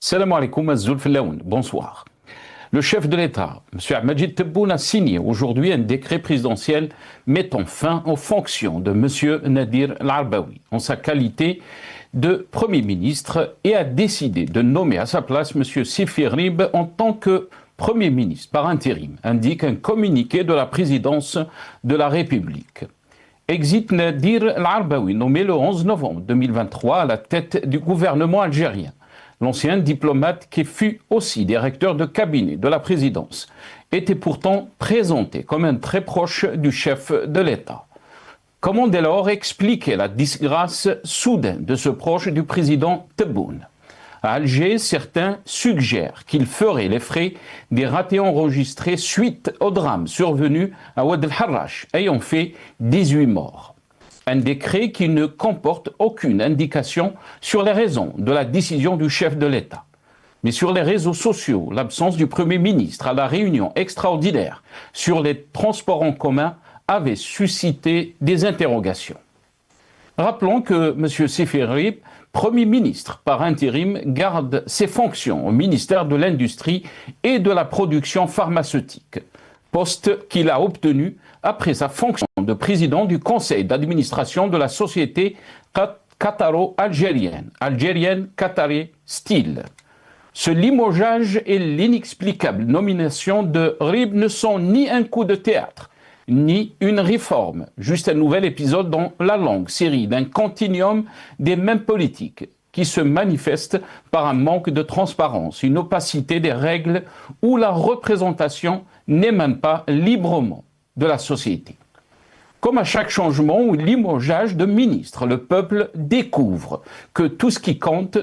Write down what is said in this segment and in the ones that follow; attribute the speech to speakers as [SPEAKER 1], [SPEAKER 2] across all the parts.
[SPEAKER 1] Salam alaikum Azzoul Filaoun, bonsoir. Le chef de l'État, M. Majid Tebboune, a signé aujourd'hui un décret présidentiel mettant fin aux fonctions de M. Nadir Al-Arbaoui en sa qualité de Premier ministre et a décidé de nommer à sa place M. Sifi Rib en tant que Premier ministre par intérim, indique un communiqué de la présidence de la République. Exit Nadir Al-Arbaoui, nommé le 11 novembre 2023 à la tête du gouvernement algérien. L'ancien diplomate, qui fut aussi directeur de cabinet de la présidence, était pourtant présenté comme un très proche du chef de l'État. Comment dès lors expliquer la disgrâce soudaine de ce proche du président Tebboune? À Alger, certains suggèrent qu'il ferait les frais des ratés enregistrés suite au drame survenu à Oued el-Harrach, ayant fait 18 morts. Un décret qui ne comporte aucune indication sur les raisons de la décision du chef de l'État. Mais sur les réseaux sociaux, l'absence du Premier ministre à la réunion extraordinaire sur les transports en commun avait suscité des interrogations. Rappelons que M. Sifi Rib, Premier ministre par intérim, garde ses fonctions au ministère de l'Industrie et de la Production pharmaceutique, poste qu'il a obtenu après sa fonction de président du conseil d'administration de la société qataro-algérienne, Qatari Steel. Ce limogeage et l'inexplicable nomination de Rib ne sont ni un coup de théâtre, ni une réforme, juste un nouvel épisode dans la longue série d'un continuum des mêmes politiques qui se manifeste par un manque de transparence, une opacité des règles où la représentation n'émane pas librement de la société. Comme à chaque changement ou limogeage de ministre, le peuple découvre que tout ce qui compte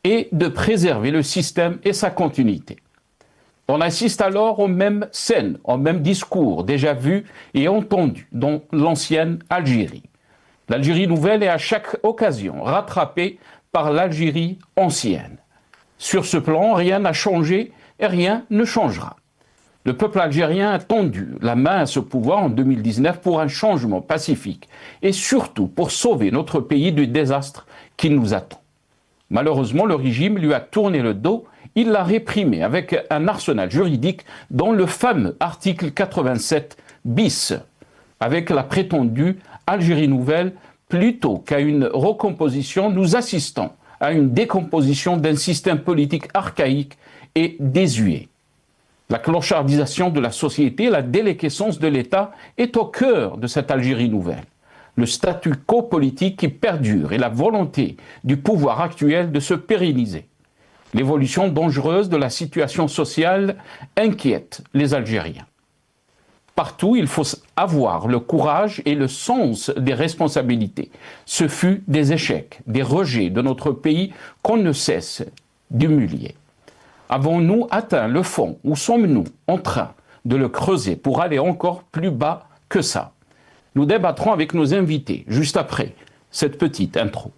[SPEAKER 1] est de préserver le système et sa continuité. On assiste alors aux mêmes scènes, aux mêmes discours déjà vus et entendus dans l'ancienne Algérie. L'Algérie nouvelle est à chaque occasion rattrapée par l'Algérie ancienne. Sur ce plan, rien n'a changé et rien ne changera. Le peuple algérien a tendu la main à ce pouvoir en 2019 pour un changement pacifique et surtout pour sauver notre pays du désastre qui nous attend. Malheureusement, le régime lui a tourné le dos, il l'a réprimé avec un arsenal juridique dont le fameux article 87 bis, avec la prétendue Algérie nouvelle. Plutôt qu'à une recomposition, nous assistons à une décomposition d'un système politique archaïque et désuet. La clochardisation de la société, la déliquescence de l'État est au cœur de cette Algérie nouvelle. Le statu quo politique qui perdure et la volonté du pouvoir actuel de se pérenniser. L'évolution dangereuse de la situation sociale inquiète les Algériens. Partout, il faut avoir le courage et le sens des responsabilités. Ce fut des échecs, des rejets de notre pays qu'on ne cesse d'humilier. Avons-nous atteint le fond ou sommes-nous en train de le creuser pour aller encore plus bas que ça? Nous débattrons avec nos invités juste après cette petite intro.